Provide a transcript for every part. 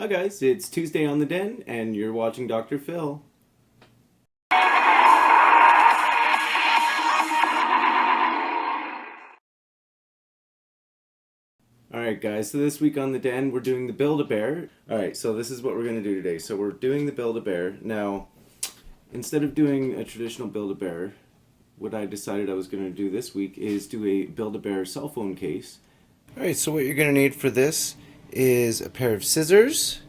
Hi guys, it's Tuesday on the Den and you're watching Dr. Phil. Alright guys, so this week on the Den we're doing the Build-A-Bear. Alright, so this is what we're going to do today. So we're doing the Build-A-Bear. Now, instead of doing a traditional Build-A-Bear, what I decided I was going to do this week is do a Build-A-Bear cell phone case. Alright, so what you're going to need for this is a pair of scissors,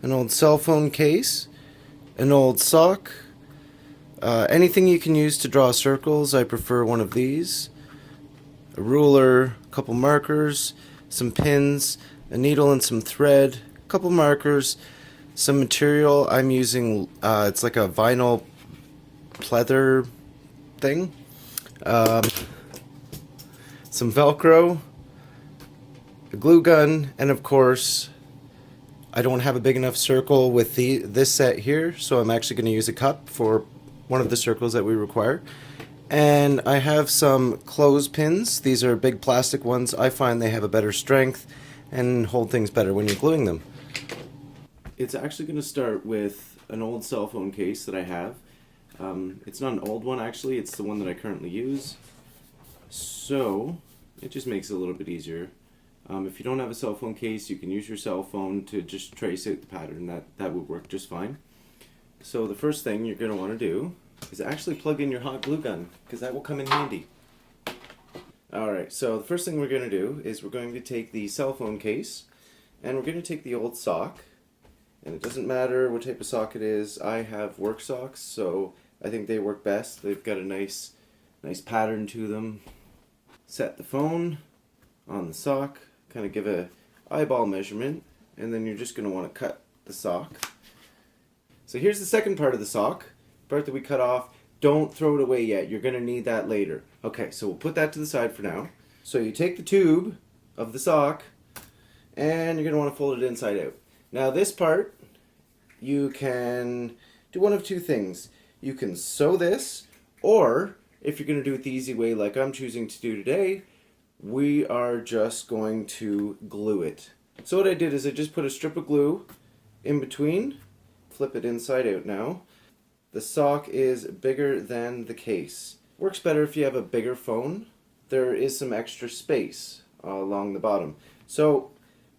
an old cell phone case, an old sock, anything you can use to draw circles. I prefer one of these, a ruler, a couple markers, some pins, a needle and some thread, a couple markers, some material. I'm using, it's like a vinyl pleather thing, some Velcro, a glue gun, and of course, I don't have a big enough circle with this set here, so I'm actually going to use a cup for one of the circles that we require. And I have some clothespins. These are big plastic ones. I find they have a better strength and hold things better when you're gluing them. It's actually going to start with an old cell phone case that I have. It's not an old one actually, it's the one that I currently use. So it just makes it a little bit easier. If you don't have a cell phone case, you can use your cell phone to just trace out the pattern. That would work just fine. So the first thing you're going to want to do is actually plug in your hot glue gun, because that will come in handy. Alright, so the first thing we're going to do is we're going to take the cell phone case, and we're going to take the old sock, and it doesn't matter what type of sock it is. I have work socks, so I think they work best. They've got a nice pattern to them. Set the phone on the sock, kind of give a eyeball measurement, and then you're just going to want to cut the sock. So here's the second part of the sock, part that we cut off. Don't throw it away yet, you're going to need that later. Okay, so we'll put that to the side for now. So you take the tube of the sock and you're going to want to fold it inside out. Now this part, you can do one of two things. You can sew this, or if you're going to do it the easy way like I'm choosing to do today, we are just going to glue it. So what I did is I just put a strip of glue in between, flip it inside out now. The sock is bigger than the case. Works better if you have a bigger phone. There is some extra space along the bottom. So,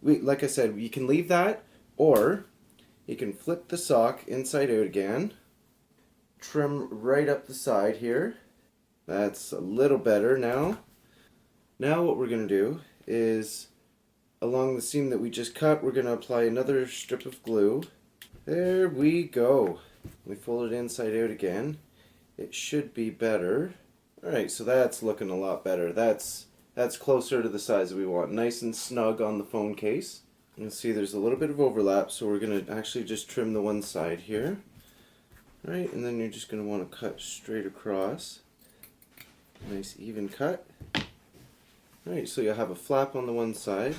like I said, you can leave that, or you can flip the sock inside out again. Trim right up the side here. That's a little better now. Now what we're going to do is, along the seam that we just cut, we're going to apply another strip of glue. There we go. We fold it inside out again. It should be better. Alright, so that's looking a lot better. That's closer to the size that we want. Nice and snug on the phone case. You'll see there's a little bit of overlap, so we're going to actually just trim the one side here. Alright, and then you're just going to want to cut straight across. Nice even cut. Alright, so you'll have a flap on the one side.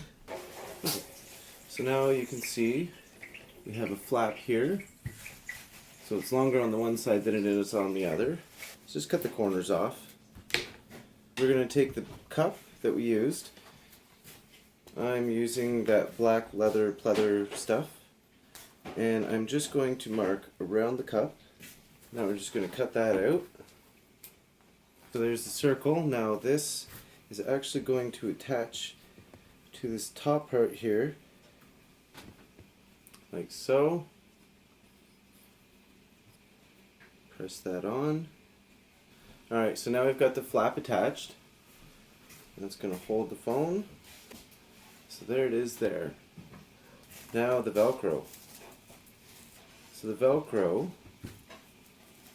So now you can see we have a flap here. So it's longer on the one side than it is on the other. So just cut the corners off. We're going to take the cup that we used. I'm using that black leather pleather stuff. And I'm just going to mark around the cup. Now we're just going to cut that out. So there's the circle. Now this is actually going to attach to this top part here, like so. Press that on. Alright, so now we've got the flap attached. That's going to hold the phone. So there it is there. Now the Velcro. So the Velcro,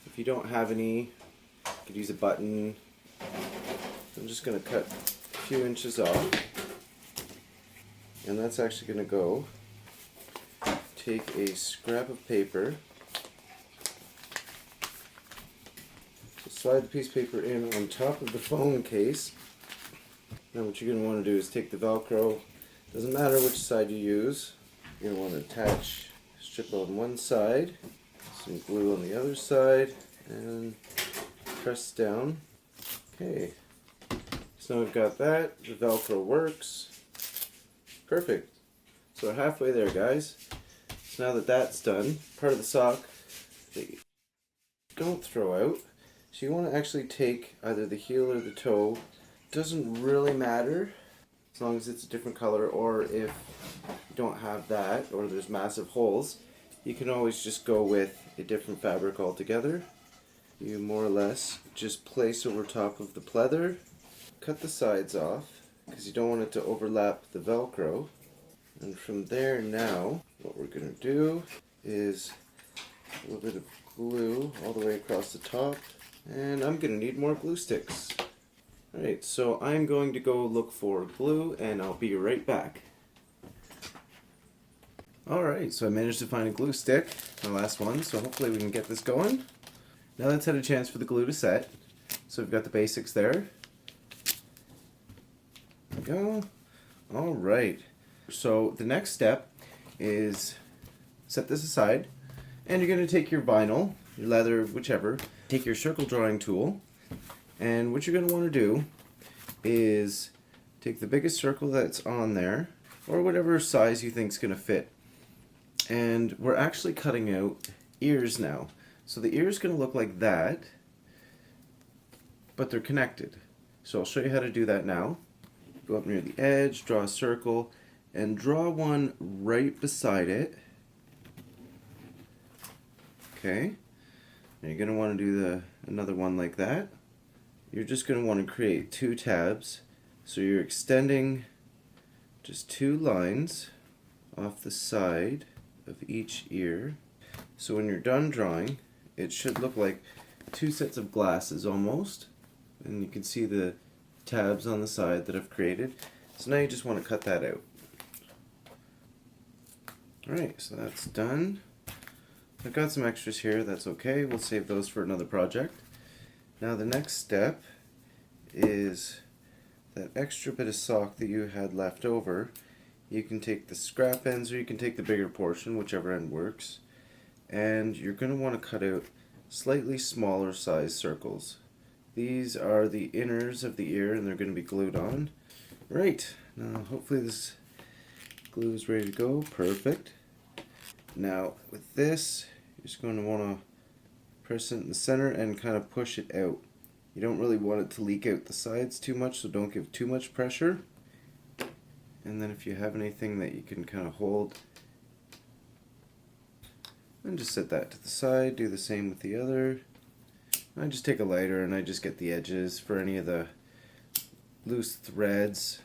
if you don't have any, you could use a button. I'm just going to cut a few inches off, and that's actually going to go. Take a scrap of paper, slide the piece of paper in on top of the phone case. Now what you're going to want to do is take the Velcro, doesn't matter which side you use, you're going to want to attach a strip on one side, some glue on the other side, and press down. Okay. So now we've got that, the Velcro works. Perfect. So we're halfway there, guys. So now that that's done, part of the sock that you don't throw out. So you want to actually take either the heel or the toe. Doesn't really matter as long as it's a different color, or if you don't have that or there's massive holes, you can always just go with a different fabric altogether. You more or less just place over top of the pleather, cut the sides off because you don't want it to overlap the Velcro. And from there now, what we're going to do is a little bit of glue all the way across the top, and I'm going to need more glue sticks. Alright, so I'm going to go look for glue and I'll be right back. Alright, so I managed to find a glue stick, my last one, so hopefully we can get this going. Now let's have a chance for the glue to set. So we've got the basics there. There we go. Alright, so the next step is set this aside, and you're going to take your vinyl, your leather, whichever, take your circle drawing tool, and what you're going to want to do is take the biggest circle that's on there, or whatever size you think is going to fit. And we're actually cutting out ears now. So the ear is going to look like that, but they're connected. So I'll show you how to do that now. Go up near the edge, draw a circle, and draw one right beside it. Okay. And you're going to want to do another one like that. You're just going to want to create two tabs. So you're extending just two lines off the side of each ear. So when you're done drawing, it should look like two sets of glasses almost. And you can see the tabs on the side that I've created. So now you just want to cut that out. Alright, so that's done. I've got some extras here, that's okay. We'll save those for another project. Now the next step is that extra bit of sock that you had left over. You can take the scrap ends or you can take the bigger portion, whichever end works. And you're going to want to cut out slightly smaller size circles. These are the inners of the ear and they're going to be glued on. Right, now hopefully this glue is ready to go. Perfect. Now with this, you're just going to want to press it in the center and kind of push it out. You don't really want it to leak out the sides too much, so don't give too much pressure. And then if you have anything that you can kind of hold, and just set that to the side. Do the same with the other. I just take a lighter and I just get the edges for any of the loose threads.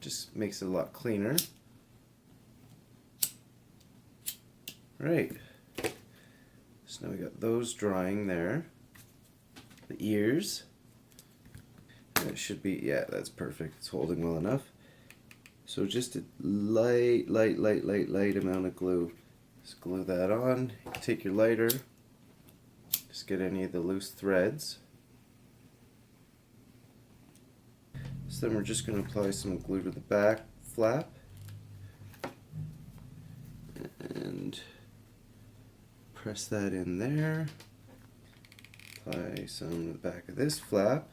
Just makes it a lot cleaner. Right. So now we got those drying there. The ears. That should be, yeah, that's perfect. It's holding well enough. So just a light amount of glue. Just glue that on. Take your lighter. Just get any of the loose threads. So then we're just going to apply some glue to the back flap. And press that in there. Apply some to the back of this flap.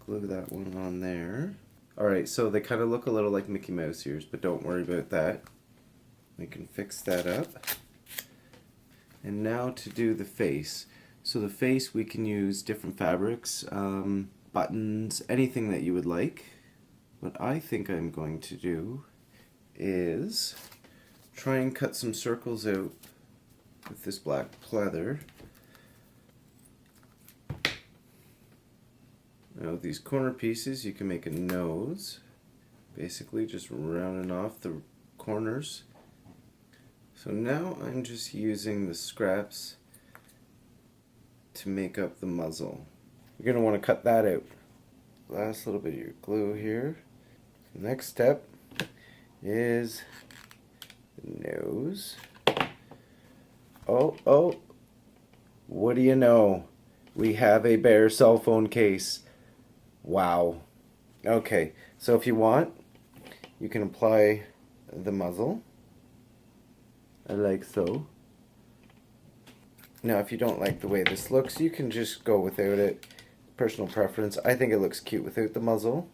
Glue that one on there. Alright, so they kind of look a little like Mickey Mouse ears, but don't worry about that. We can fix that up. And now to do the face. So the face, we can use different fabrics, buttons, anything that you would like. What I think I'm going to do is try and cut some circles out with this black pleather. Now these corner pieces, you can make a nose, basically just rounding off the corners. So now I'm just using the scraps to make up the muzzle. You're going to want to cut that out. Last little bit of your glue here. The next step is the nose. Oh, what do you know? We have a bare cell phone case. Wow. Okay, so if you want, you can apply the muzzle. Like so. Now if you don't like the way this looks, you can just go without it. Personal preference. I think it looks cute without the muzzle.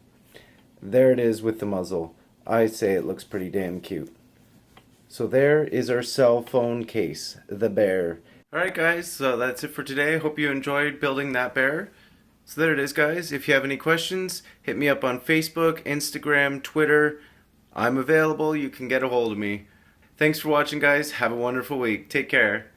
There it is with the muzzle. I say it looks pretty damn cute. So there is our cell phone case, the bear. Alright guys, so that's it for today. Hope you enjoyed building that bear. So there it is guys. If you have any questions, hit me up on Facebook, Instagram, Twitter. I'm available. You can get a hold of me. Thanks for watching guys. Have a wonderful week. Take care.